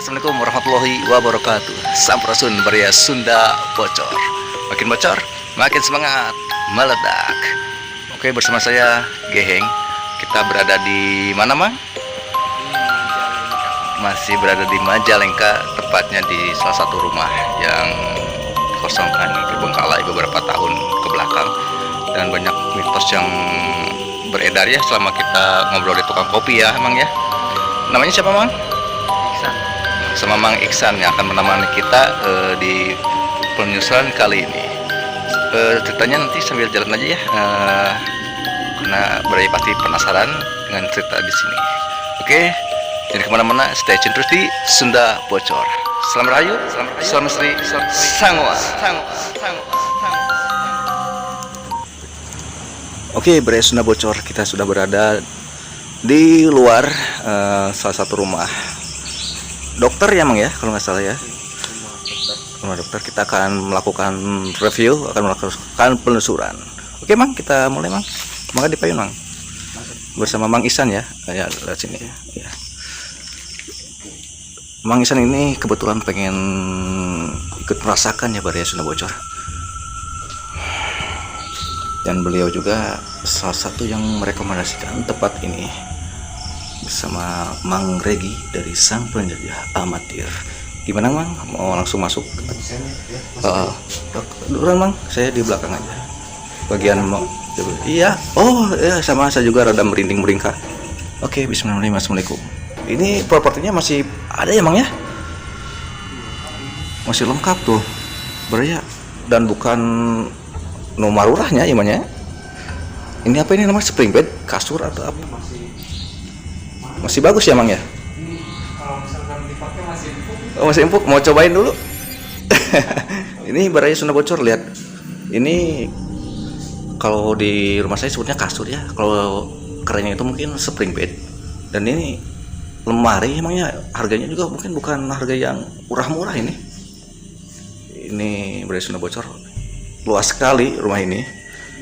Assalamualaikum warahmatullahi wabarakatuh. Sampurasun Baria Sunda bocor. Makin bocor, makin semangat meledak. Oke, bersama saya Geheng. Kita berada di mana, Mang? Masih berada di Majalengka, tepatnya di salah satu rumah yang kosongkan, terbengkalai beberapa tahun ke belakang, dan banyak mitos yang beredar ya selama kita ngobrol di tukang kopi ya, Mang ya. Namanya siapa, Mang? Iksan. Sama Mang Iksan yang akan menemani kita di penyusuran kali ini. Ceritanya nanti sambil jalan aja ya, karena Bray pasti penasaran dengan cerita di sini. Oke, jadi kemana-mana, stay tune terus di Sunda Bocor. Selamat Rahayu, Selamat Sri, Sangwa. Oke, Bray Sunda Bocor, kita sudah berada di luar salah satu rumah dokter ya, Mang ya, kalau nggak salah ya. Rumah dokter. Kita akan melakukan review, akan melakukan penelusuran. Oke, Mang, kita mulai, Mang. Maka dipayun, Mang. Bersama Mang Iksan ya. Ya, lihat sini ya. Mang Iksan ini kebetulan pengen ikut merasakan ya Baria Sunda Bocor. Dan beliau juga salah satu yang merekomendasikan tempat ini bersama Mang Regi dari Sang Penjajah Amatir. Gimana, Mang? Mau langsung masuk? Duluan, Mang. Saya di belakang aja. Bagian mau. Iya. Oh, ya, sama saya juga rada merinding meringkah. Oke, bismillahirrahmanirrahim. Assalamualaikum. Ini propertinya masih ada ya, Mang ya? Masih lengkap tuh. Beria, dan bukan nomor lurahnya imannya. Ini apa ini namanya, spring bed, kasur atau apa? Masih bagus ya, Mang ya? Kalau misalkan dipakai masih empuk. Oh, masih empuk, mau cobain dulu. Ini Baria Sunda Bocor, lihat. Ini kalau di rumah saya sebutnya kasur ya. Kalau kerennya itu mungkin spring bed. Dan ini lemari, emangnya harganya juga mungkin bukan harga yang murah-murah ini. Ini Baria Sunda Bocor. Luas sekali rumah ini.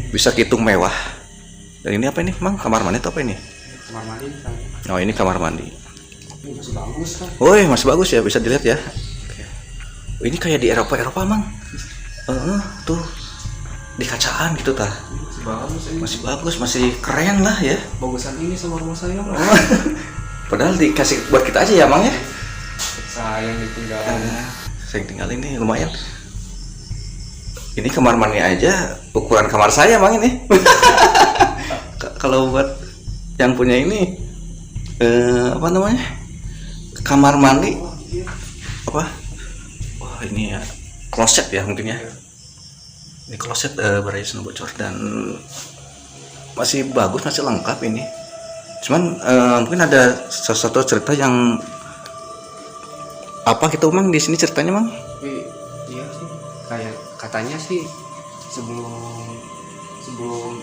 Bisa hitung mewah. Dan ini apa ini, Mang? Kamar mandi atau apa ini? Kamar mandi kan. Oh, ini kamar mandi. Ini masih bagus kan. Woi, masih bagus ya, bisa dilihat ya. Oh, ini kayak di Eropa, Mang. Tuh di kacaan gitu tah. Masih bagus ini. Masih bagus, masih keren lah ya. Bagusan ini sama rumah saya, Bang. Padahal dikasih buat kita aja ya, Mang ya. Saya yang ditinggal. Saya yang tinggal ini lumayan. Ini kamar mandi aja ukuran kamar saya, Mang ini. Kalau buat yang punya ini apa namanya? Kamar mandi apa? Wah, ini ya kloset ya mungkin ya. Ini kloset Baria Sunda Bocor dan masih bagus, masih lengkap ini. Cuman mungkin ada sesuatu cerita yang apa gitu, Mang, di sini ceritanya, Mang? Tapi iya sih, kayak katanya sih sebelum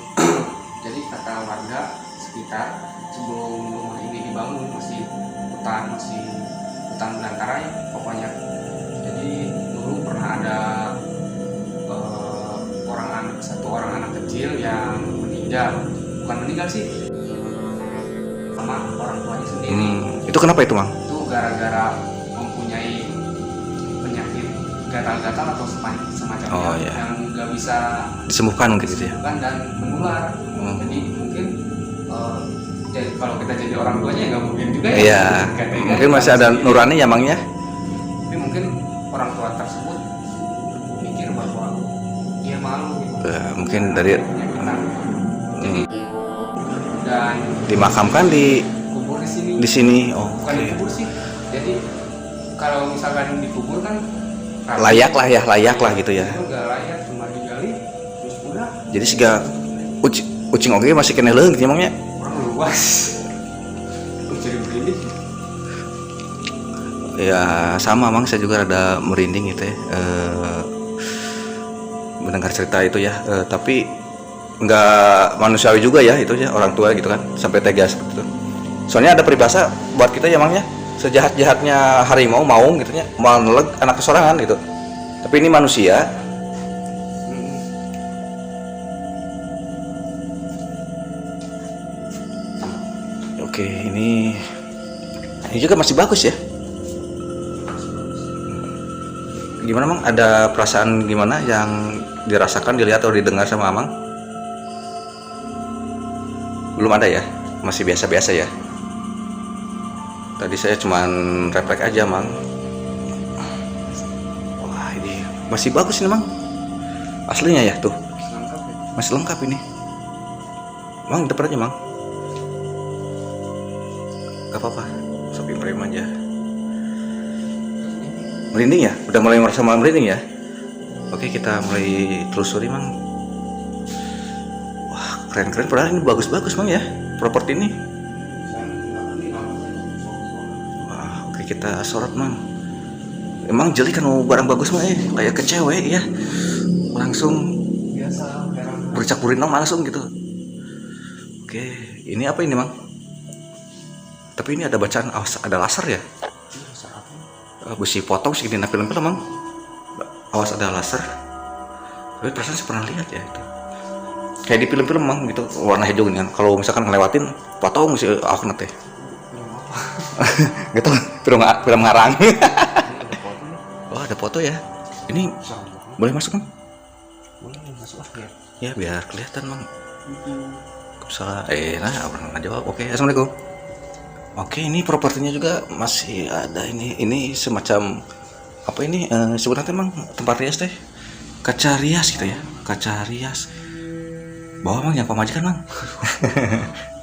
jadi kata warga sekitar sebelum rumah ini dibangun masih hutan belantara ya pokoknya. Jadi dulu pernah ada satu orang anak kecil yang bukan meninggal sih, sama orang tuanya sendiri. Itu kenapa itu, Mang? Itu gara-gara mempunyai penyakit gatal-gatal atau semacamnya. Oh, iya. Yang nggak bisa Disembuhkan mungkin gitu ya. disembuhkan dan menular. Jadi mungkin jadi kalau kita jadi orang tuanya nggak mungkin juga ya. Iya. Tega-tega Mungkin masih ada nurani ya, Mang ya. Tapi mungkin orang tua tersebut mikir bahwa dia malu gitu. Mungkin dari Penyakit anak. Jadi dan dimakamkan di kubur di sini. Oh, Bukan oke. dikubur sih. Jadi kalau misalkan dikubur kan Layak lah gitu ya. Itu nggak layak, cuma digali terus udah. Jadi siga ucing oge masih kena leung gitu, Mang ya. Orang luas. Terus jadi begini. Ya sama, Mang, saya juga rada merinding gitu ya. Mendengar cerita itu ya. Tapi nggak manusiawi juga ya itu ya, orang tua gitu kan sampai tega seperti itu. Soalnya ada peribahasa buat kita ya, Mang ya. Sejahat-jahatnya harimau maung gitu ya, mau neleg anak kesorangan gitu. Tapi ini manusia. Oke, ini juga masih bagus ya. Gimana Mang? Ada perasaan gimana yang dirasakan, dilihat atau didengar sama Amang? Belum ada ya? Masih biasa-biasa ya? Tadi saya cuman refleks aja Mang. Wah ini masih bagus ini Mang. Aslinya ya tuh. lengkap ya. Masih lengkap ini. Mang depan aja Mang. Gak apa-apa. Sopi merem aja. Merinding ya? Udah mulai merasa merinding ya? Oke kita mulai telusuri Mang. Wah keren-keren. Padahal ini bagus-bagus Mang ya. Properti ini. Wah oke kita sorot Mang. Emang jeli kan mau barang bagus Mang kayak ke cewek ya. Langsung Biasa barang bercak burinong langsung gitu. Oke ini apa ini Mang? Tapi ini ada bacaan ada laser ya? Besi potong segini nak film-film Mang. Awas ada laser. Tapi perasaan saya pernah lihat ya itu. Kayak di film-film Mang gitu warna hijau kan. Kalau misalkan ngelewatin potong si aku teh. Gitu film ngarang. Oh ada foto ya. Ini boleh masuk Mang? boleh masuk ya. Ya biar kelihatan Mang. Salah nah orang nggak jawab. Oke assalamualaikum. Oke ini propertinya juga masih ada ini semacam apa ini sebenarnya Mang tempat rias teh kaca rias gitu ya, kaca rias bawa Mang yang pemajikan Mang.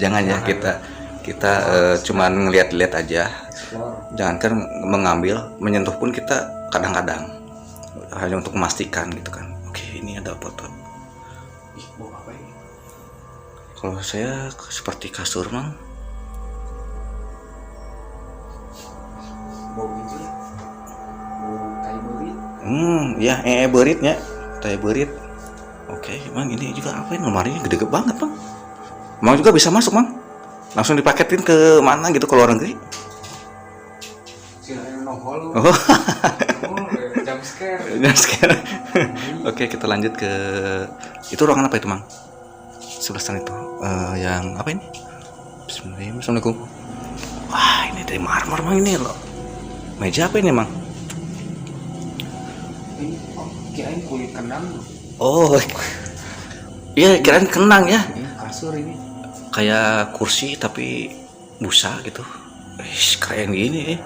Jangan ya kita cuman ngeliat-liat aja, jangan kan mengambil menyentuh pun kita kadang-kadang hanya untuk memastikan gitu kan. Oke ini ada foto. Bau apa ini? Kalau saya seperti kasur Mang. Bau itu ya. Bau tai berit. Ya beritnya tai berit. Oke Mang ini juga apa ini lemarinya gede banget Mang. Mang juga bisa masuk Mang. Langsung dipaketin ke mana gitu ke luar negeri. Sila yang nohol. Oh. Jam scare. Jam scare. Oke kita lanjut ke itu ruangan apa itu Mang? Sebelah sana itu yang apa ini? Bismillahirrahmanirrahim. Assalamualaikum. Wah ini dari marmer Mang ini loh. Meja apa ini Mang? Ini kirain kulit kendang. Oh iya kirain kenang ya. Ini kasur ini. Kayak kursi tapi busa gitu. Keren gini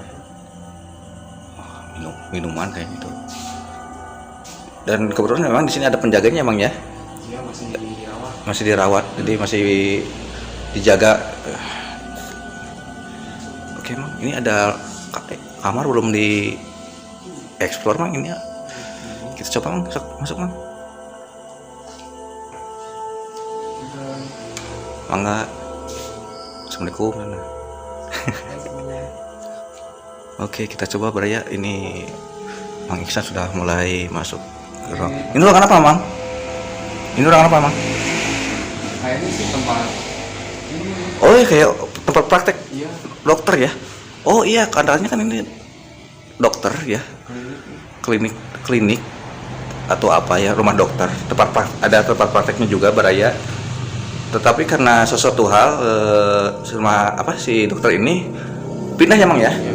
minuman kayak gitu. Dan kebetulan memang di sini ada penjaganya Mang ya. Dia masih dirawat. Masih dirawat jadi masih dijaga. Oke Mang ini ada kamar belum di explore Mang ini ya. Kita coba Mang masuk Mang. Mangga. Assalamualaikum. Oke kita coba beraya ini Mang Iksan sudah mulai masuk ke ruang. Ini ruangan apa Mang? Ini ruangan apa Mang? Kayaknya sih tempat ini. Oh iya kayak tempat praktek Iya. dokter ya. Oh iya kadarnya kan ini dokter ya. Klinik atau apa ya rumah dokter. Ada tempat prakteknya juga beraya. Tetapi karena sesuatu hal sama apa si dokter ini pindah ya Mang ya? Ya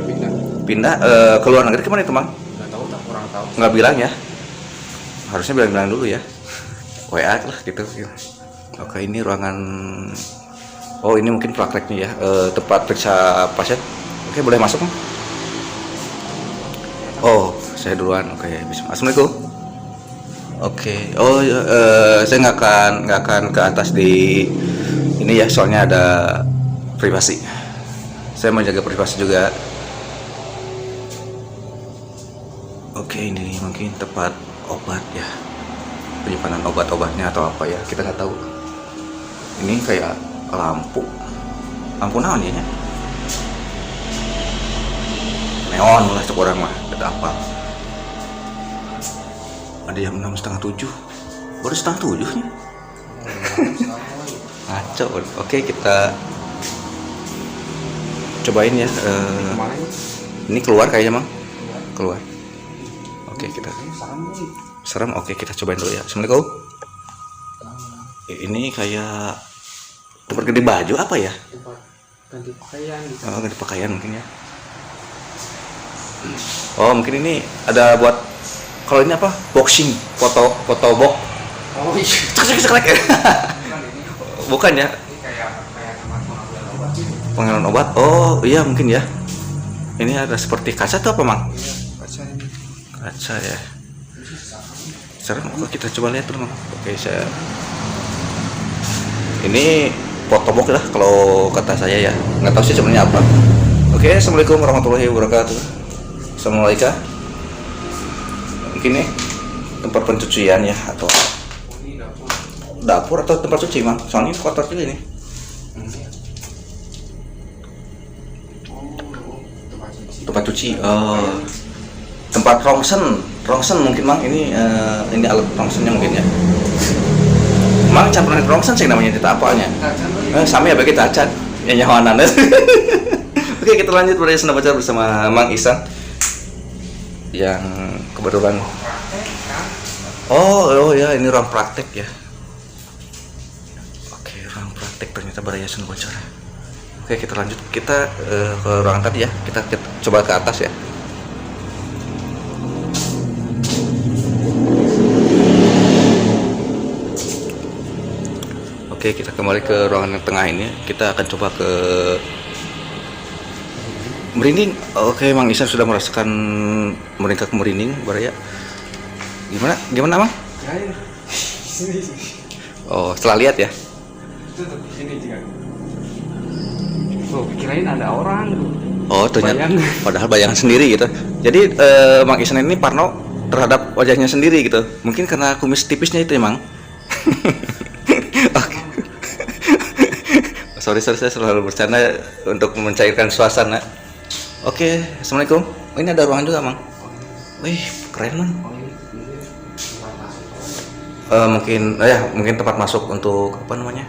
Pindah ke luar negeri kemana itu Mang? nggak tahu tak kurang tahu. Nggak bilang ya? Harusnya bilang dulu ya. WA lah gitu. Oke ini ruangan. Oh ini mungkin prakteknya ya tempat periksa pasien. Oke boleh masuk Mang? Oh saya duluan. Oke bismillah. Assalamualaikum. Oke, saya nggak akan ke atas di ini ya, soalnya ada privasi. Saya menjaga privasi juga. Oke, ini mungkin tempat obat ya, penyimpanan obat-obatnya atau apa ya, kita nggak tahu. Ini kayak lampu naon ya? Neon lah cek orang mah, ada apa? Ada jam 6:30, baru 6:30 nih. Ngaco. Oke kita cobain ya. Ini keluar kayaknya Mang. Keluar. Oke kita. Serem. Oke kita cobain dulu ya. Assalamualaikum. Ini kayak tempat ganti baju apa ya? Ganti pakaian gitu. Oh ganti pakaian mungkin ya. Oh mungkin ini ada buat Kalau ini apa? Boxing, foto box. Oh iya. Cek. Bukan ini. Bukan ya? Ini kayak tempat pengambilan obat gitu. Pengelolaan obat. Oh, iya mungkin ya. Ini ada seperti kaca tuh apa, Mang? Iya, kaca ini. Kaca ya. Sekarang kita coba lihat dulu, Mang. Oke, saya. Ini fotobox lah kalau kata saya ya. Nggak tahu sih sebenarnya apa. Oke, assalamualaikum warahmatullahi wabarakatuh. Assalamualaikum. Mungkin nih tempat pencucian ya atau Oh, ini dapur. dapur atau tempat cuci, Mang. Soalnya ini kotor juga ini. Oh, Tempat cuci. Tempat rongsen mungkin, Mang. Ini alat rongsennya mungkin ya. Mang campuran rongsen sih namanya tidak apanya. Sama ya bagi tacat yang nyawanan. Oke, kita lanjut pada Sunda Baca bersama Mang Ihsan yang kebetulan. Oh ya, ini ruang praktek ya. Oke, ruang praktek ternyata Baraya Sunda Baca. Oke, kita lanjut. Kita ke ruangan tadi ya. Kita coba ke atas ya. Oke, kita kembali ke ruangan yang tengah ini. Kita akan coba ke merinding. Oke, Mang Ihsan sudah merasakan meringkak merinding, Baraya. Gimana, Mang? Kirain. Sini. Oh, setelah lihat ya. Itu tuh sini juga. Oh, kirain ada orang tuh. Oh, ternyata Bayang. padahal bayangan sendiri gitu. Jadi Mang Ihsan ini parno terhadap wajahnya sendiri gitu. Mungkin karena kumis tipisnya itu ya, Mang. Oke. Sorry, saya selalu bercanda untuk mencairkan suasana. Oke, assalamualaikum. Oh, ini ada ruangan juga, Mang. Wih, keren, Mang. Oh, ini tempat masuk. Mungkin tempat masuk untuk apa namanya?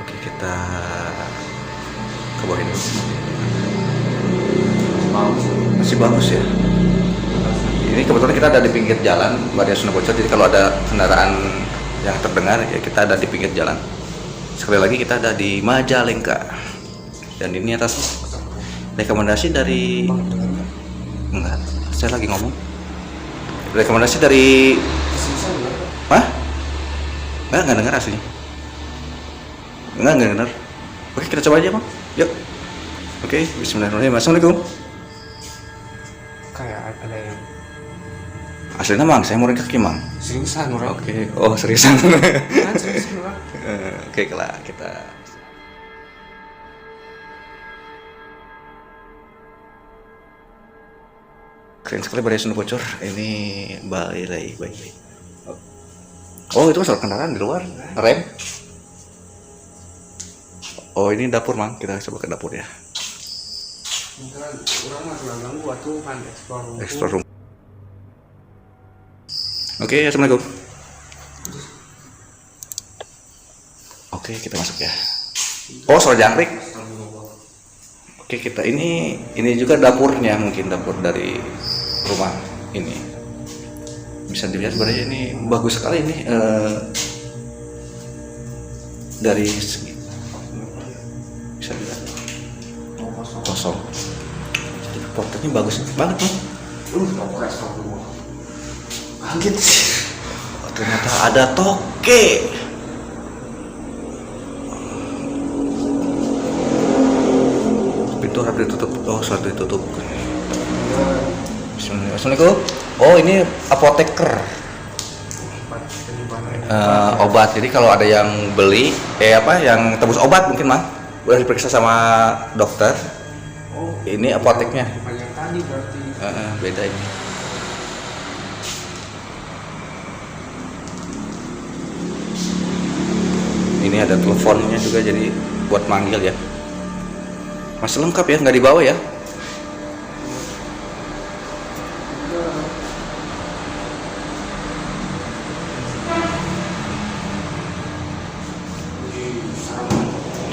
Oke, kita ke bawah ini. Masih bagus ya. Ini kebetulan kita ada di pinggir jalan Baraya Sunda Bocor. Jadi kalau ada kendaraan yang terdengar ya kita ada di pinggir jalan. Sekali lagi kita ada di Majalengka. Dan ini atas rekomendasi dari enggak, saya lagi ngomong. Rekomendasi dari Hah? Enggak dengar aslinya. Enggak dengar. Oke, kita coba aja, Bang. Yuk. Oke, bismillahirrahmanirrahim. Assalamualaikum. Kayak ada yang Aslinya, Mang, saya mau kaki, Mang. seriusan orang. Oke. Oh, seriusan. Kan seriusan orang. Oke, kalau kita keren sekali Baraya Sunda Bocor. Ini baik. Oh, itu masalah kendaraan di luar. Rem. Oh, ini dapur, Mang. Kita coba ke dapur ya. Orang mah sudah ganggu atuh kan Explore room. Oke, assalamualaikum. Oke, kita masuk ya. Oh, soal jangkrik. Oke, kita ini juga dapurnya, mungkin dapur dari rumah ini. Bisa dilihat sebenarnya ini bagus sekali ini dari segi bisa dilihat kosong. Jadi portnya bagus banget nih. Kaget sih. Oh, ternyata ada toke. Pintu harus ditutup. Oh, sudah ditutup. Bismillah. Assalamualaikum. Oh, ini apoteker. Obat. Jadi kalau ada yang beli, yang tebus obat mungkin, Mang, udah diperiksa sama dokter. Oh, Ini apoteknya. bukan yang tadi berarti. Beda ini. Ini ada teleponnya juga, jadi buat manggil ya. Masih lengkap ya, nggak dibawa ya.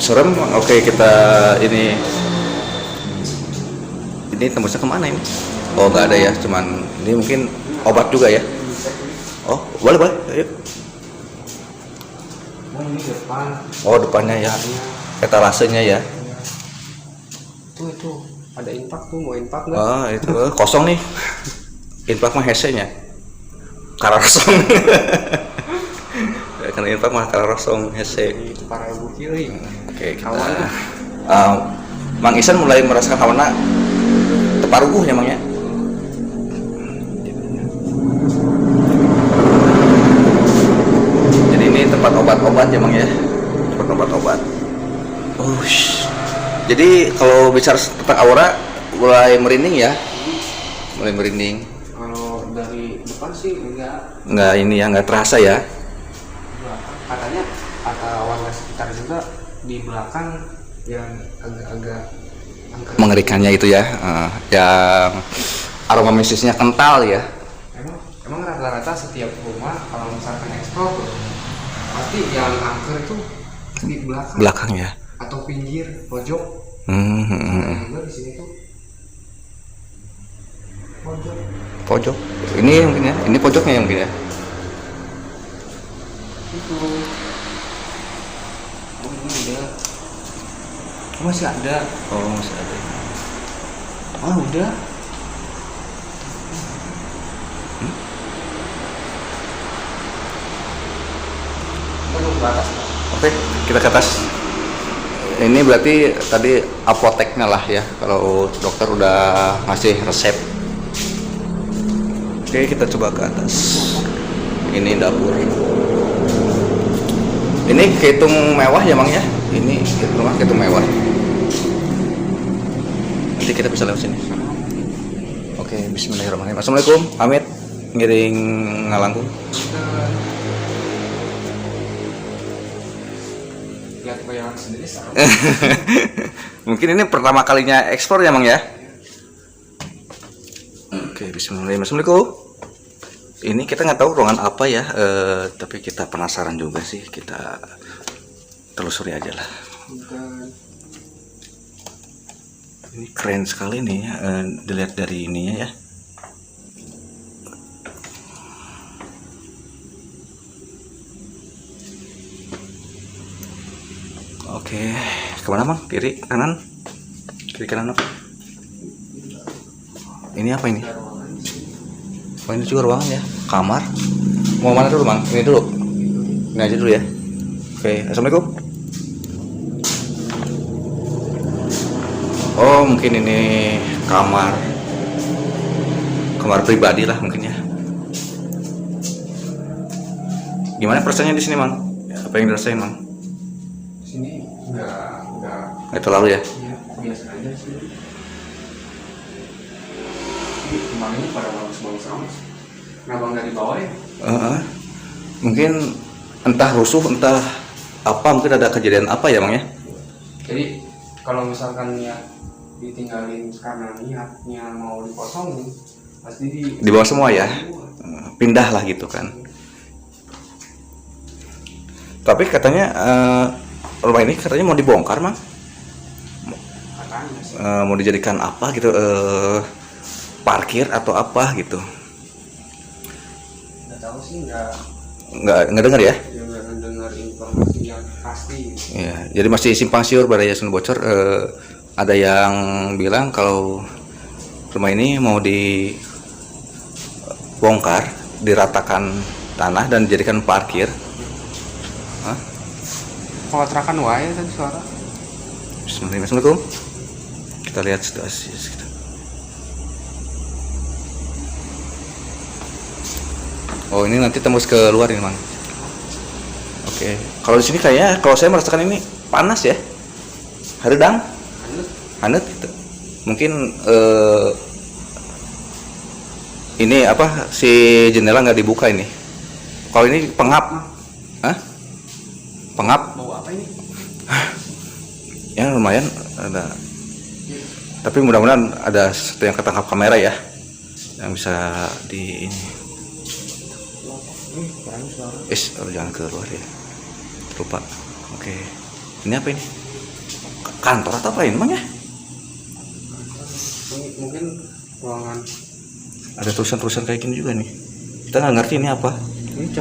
Serem. Oke, kita ini tembusnya kemana ini? Oh, nggak ada ya, cuman ini mungkin obat juga ya. Oh, boleh, ayo. Oh, ini depan. Oh, depannya ya, etalasenya ya. Itu ada infak tuh, mau infak nggak? Oh, itu kosong nih. Infak mah hese-nya. Karosong. Kan infak mah karosong hese. Itu para bukil euy. Oke, kita Hawana. Mang Isan mulai merasakan hawana teparuguh ya Mang ya. Jadi ini tempat obat-obat ya Mang ya. Tempat obat-obat. Jadi kalau bicara tentang aura mulai merinding ya. Mulai merinding. Kalau dari depan sih enggak. Nggak ini ya, nggak terasa ya. Katanya kata warga sekitar juga di belakang yang agak-agak angker. Mengerikannya itu ya, yang aroma mistisnya kental ya. Emang rata-rata setiap rumah kalau misalkan ekspor pasti yang angker itu di Belakang ya. atau pinggir pojok. Juga di sini tuh pojok. Pojok. Ini mungkin ya, ini pojoknya yang mungkin ya. Itu. Oh ini udah. Oh, masih ada. Oh masih ada. Oh udah. Kita ke atas. Oke, kita ke atas. Ini berarti tadi apoteknya lah ya, kalau dokter udah ngasih resep. Oke, kita coba ke atas. Ini dapur. Ini kehitung mewah ya Mang ya. Ini rumah kehitung mewah. Nanti kita bisa lewat sini. Oke, bismillahirrahmanirrahim. Assalamualaikum, Amit. Ngiring ngalangku. Lihat bayangan sendiri serem. Mungkin ini pertama kalinya ekspor ya Mang ya. Oke, bismillahirrahmanirrahim. Assalamualaikum. Ini kita nggak tahu ruangan apa ya, tapi kita penasaran juga sih, kita telusuri aja lah. Ini keren sekali nih, dilihat dari ininya ya. Oke, kemana Mang? Kiri, kanan? Kiri, kanan apa? Ini apa ini? Oh ini juga ruangan ya, kamar. Mau mana dulu Mang? Ini dulu. Ini aja dulu ya. Oke, assalamualaikum. Oh mungkin ini kamar pribadi lah mungkin ya. Gimana perasaannya di sini Mang? Apa yang dirasain Mang? Sini enggak Nggak terlalu ya? ya, biasa aja sih. Kemarin pada bagus-bagus amat. Kenapa nggak dibawa ya? Mungkin entah rusuh, entah apa, mungkin ada kejadian apa ya Mang ya? Jadi kalau misalkan niat ditinggalin karena niatnya mau dikosongin, pasti Di bawah semua ya? Pindah lah gitu kan. Tapi katanya rumah ini katanya mau dibongkar Mang. katanya sih. Mau dijadikan apa gitu, parkir atau apa gitu. Nggak tahu sih, nggak Nggak dengar ya? dengar informasi yang pasti. Ya, jadi masih simpang siur pada Yayasan Bocor. Ada yang bilang kalau rumah ini mau dibongkar, diratakan tanah dan dijadikan parkir. Kontrakan wae tadi suara. Bismillahirrahmanirrahim. Kita lihat situasi sekitar. Oh ini nanti tembus ke luar ini Mang. Oke. Kalau di sini kayaknya kalau saya merasakan ini panas ya. Haredang, hangat gitu. Mungkin ini apa si jendela nggak dibuka ini. Kalau ini pengap, pengap. Bau apa ini? Ya lumayan ada. Tapi mudah-mudahan ada sesuatu yang ketangkap kamera ya, yang bisa di ini. Jangan keluar ya. Lupa. Oke. Ini apa ini? Kantor atau apa ini Mang ya? Mungkin ruangan. Ada tulisan-tulisan kayak gini juga nih. Kita nggak ngerti ini apa. Ini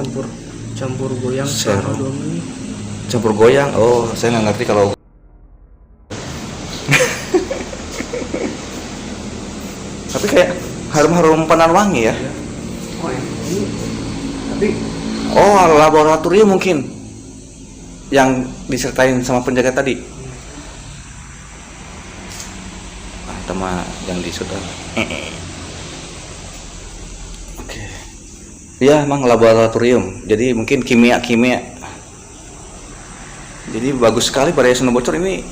campur goyang Seru. selama 2 menit. Campur goyang. Oh, saya nggak ngerti kalau. Tapi kayak harum-harum pandan wangi ya. Oh ini Tapi Oh, laboratorium mungkin yang disertain sama penjaga tadi. Itu mah yang di sudah. Oke. Iya, emang laboratorium. Jadi mungkin kimia. Jadi bagus sekali pada Sunan Bocor ini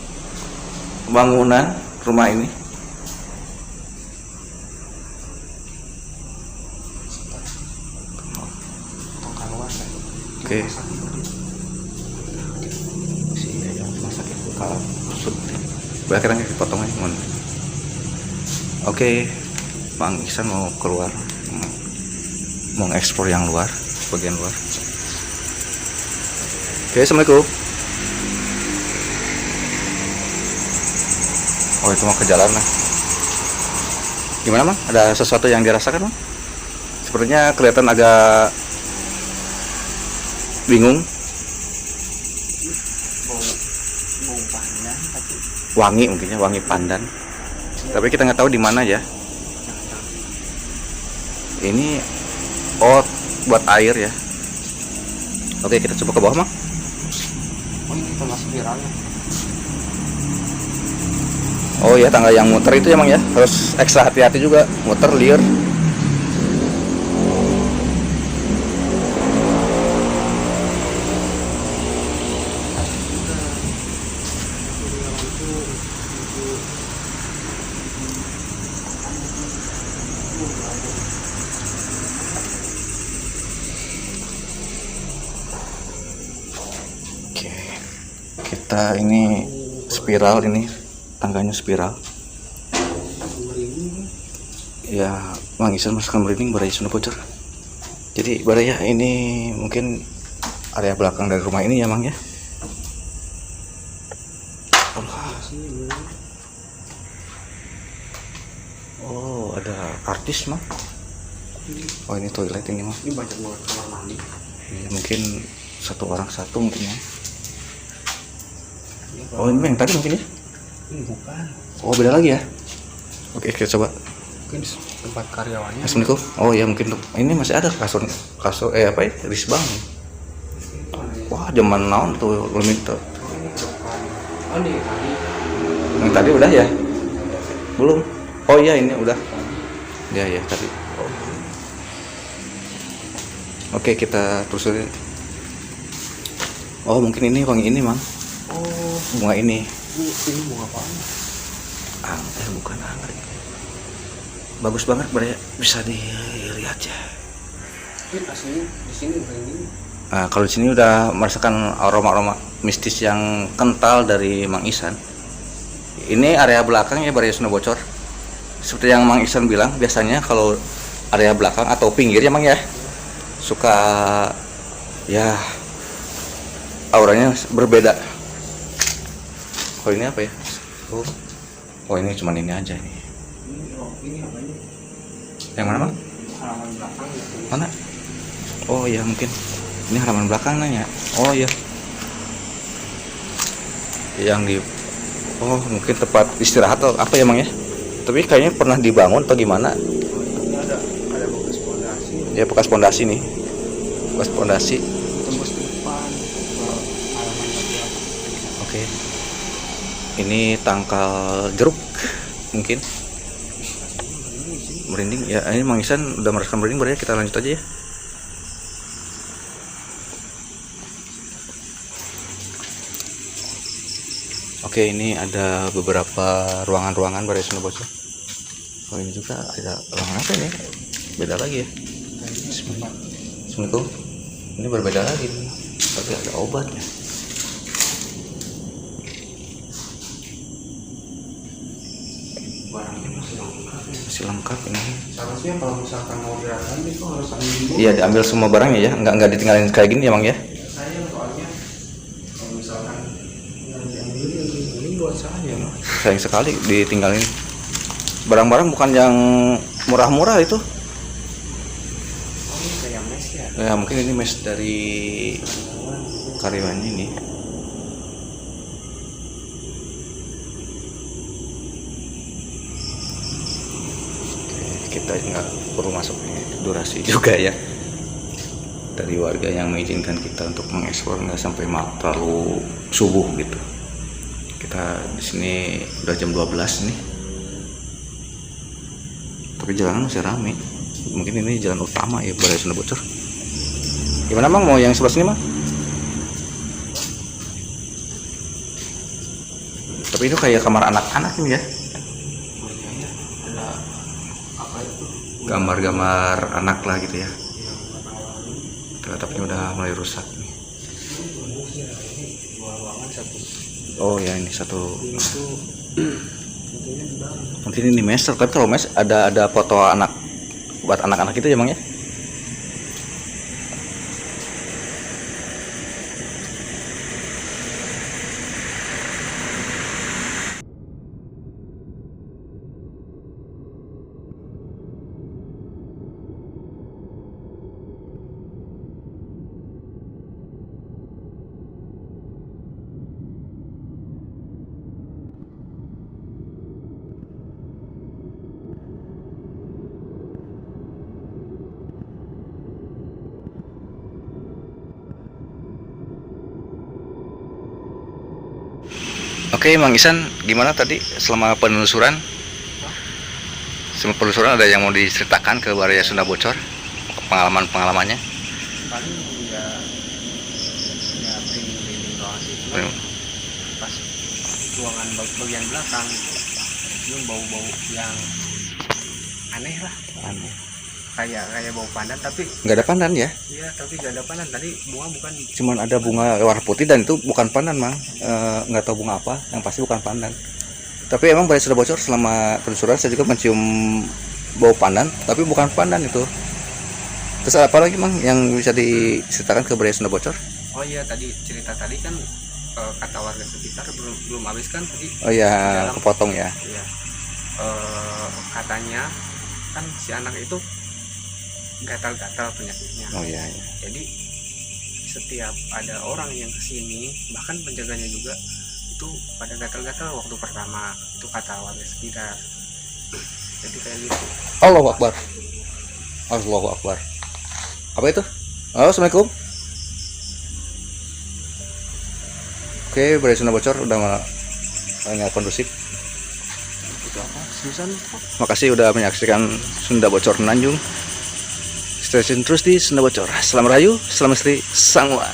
bangunan rumah ini. Oke. Si yang masak itu kalau boleh kita dipotong aja, mohon. Oke, Bang Ihsan mau keluar, mau ekspor yang luar, bagian luar. Oke, assalamualaikum. Oh, itu mau ke jalan lah. Gimana, Bang? Ada sesuatu yang dirasakan, Bang? Sepertinya kelihatan agak bingung. bau pandan tapi Wangi mungkinnya, wangi pandan. Tapi kita nggak tahu di mana ya. Ini buat air ya. Oke, kita coba ke bawah, Bang. oh ini termasuk viralnya. Oh ya, tangga yang muter itu ya, Bang ya. Harus ekstra hati-hati juga, muter liar. Oke, kita ini spiral, ini tangganya spiral. Ya, Bang Ihsan merasakan merinding pada Sunan Bocor. Jadi Baraya ini mungkin area belakang dari rumah ini ya, Bang ya. Oh, ada artis, Bang. Oh, ini toilet ini, Bang. Ini banyak banget kamar mandi. Ya, mungkin satu orang satu mungkin ya. Oh, ini yang tadi mungkin ya. Ini bukan. Oh, beda lagi ya. Oke, kita coba. Mungkin tempat karyawannya. Assalamualaikum. Oh ya, mungkin ini masih ada kasur apa ya, risbang. Wah, zaman now tuh limit tuh. Oh ini tadi. Yang tadi udah ya? Belum. Oh iya, ini udah. Ya tadi. Oh. Oke, kita telusuri. Oh, mungkin ini wangi ini, Mang. Oh Bunga ini. ini mau apaan? Bukan anggrek. Bagus banget, Bre. Bisa dilihat ya. Ini aslinya di sini begini. Nah, kalau di sini udah merasakan aroma-aroma mistis yang kental dari Mang Ihsan. Ini area belakang ya, Baraya Sunan Bocor. Seperti yang Mang Ihsan bilang, biasanya kalau area belakang atau pinggir ya, Mang ya, suka ya auranya berbeda. Oh, ini apa ya? Oh ini cuman ini aja nih. Ini apa ini? Yang mana, Bang? Halaman belakang ya. Mana? Oh iya, mungkin ini halaman belakang nanya. Oh iya, yang di mungkin tempat istirahat atau apa ya, Mang ya. Tapi kayaknya pernah dibangun atau gimana. Ini ada bekas fondasi. Ya, bekas pondasi nih, bekas pondasi. Tembus ke depan ke halaman bagian. Oke, ini tangkal jeruk mungkin. Merinding ya, ini Mang Ihsan udah merasakan merinding. Berarti kita lanjut aja ya. Oke, ini ada beberapa ruangan-ruangan Baraya Sunan Bocor. Oh, ini juga ada ruangan apa ini? Beda lagi ya. Assalamualaikum. Ini berbeda lagi nih. Tapi ada obatnya. Barangnya Masih lengkap ini. seharusnya kalau misalkan mau dilakukan itu harus ambil dulu. Iya, diambil semua barangnya ya. Nggak ditinggalin kayak gini ya, Bang ya. Saya soalnya kalau misalkan nggak diambil ini buat saya. Sayang sekali ditinggalin. Barang-barang bukan yang murah-murah itu. Oh ini kayak mes ya. Ya, mungkin ini mes dari karyawannya ini. Oke, kita nggak perlu masuk ini durasi juga ya. dari warga yang mengizinkan kita untuk mengeksplor nggak sampai terlalu subuh gitu. Kita di sini udah jam 12 nih, tapi jalanan masih rame. Mungkin ini jalan utama ya Balai Sunda Bocor. Gimana Mang, mau yang sebelah sini Mang? Tapi itu kayak kamar anak-anak ini ya, Ada apa itu? gambar-gambar anak lah gitu ya. Atapnya udah mulai rusak nih. Dua ruangan satu. Oh ya, ini satu. Itu Mungkin ini mes, tapi kalau mes ada foto anak buat anak-anak itu ya Mang ya. Oke, Mang Isan, gimana tadi selama penelusuran? Selama penelusuran ada yang mau diceritakan ke Balai Sunda Bocor? Pengalaman-pengalamannya? paling ya print doang sih. Cuman pas ruangan bagian belakang itu bau-bau yang aneh lah, Aneh. kayak bau pandan, tapi Nggak ada pandan ya? iya, tapi gak ada pandan. Tadi bunga bukan. Cuman ada bunga warna putih dan itu bukan pandan Mang. Nggak tahu bunga apa, yang pasti bukan pandan. Tapi emang Balai Sunda Bocor selama penelusuran saya juga mencium bau pandan, tapi bukan pandan itu. Terus apa lagi Mang yang bisa diceritakan ke Balai Sunda Bocor? Oh iya, tadi cerita tadi kan kata warga sekitar belum habis kan tadi. Oh ya, Dalam- kepotong ya. Iya. Katanya kan si anak itu gatal-gatal penyakitnya. Oh iya, iya. Jadi setiap ada orang yang kesini, bahkan penjaganya juga itu pada gatal-gatal waktu pertama, itu kata warga sekitar. Jadi kayak gitu. Allahu Akbar. Allahu Akbar. Apa itu? Halo, Assalamualaikum. Oke, Balai Sunda Bocor udah nggak kondusif. Itu apa? Susan? Makasih udah menyaksikan Sunda Bocor Nanjung. Stay tune terus di Sunda Bocor. Selamat rayu, selamat istri, sangwan.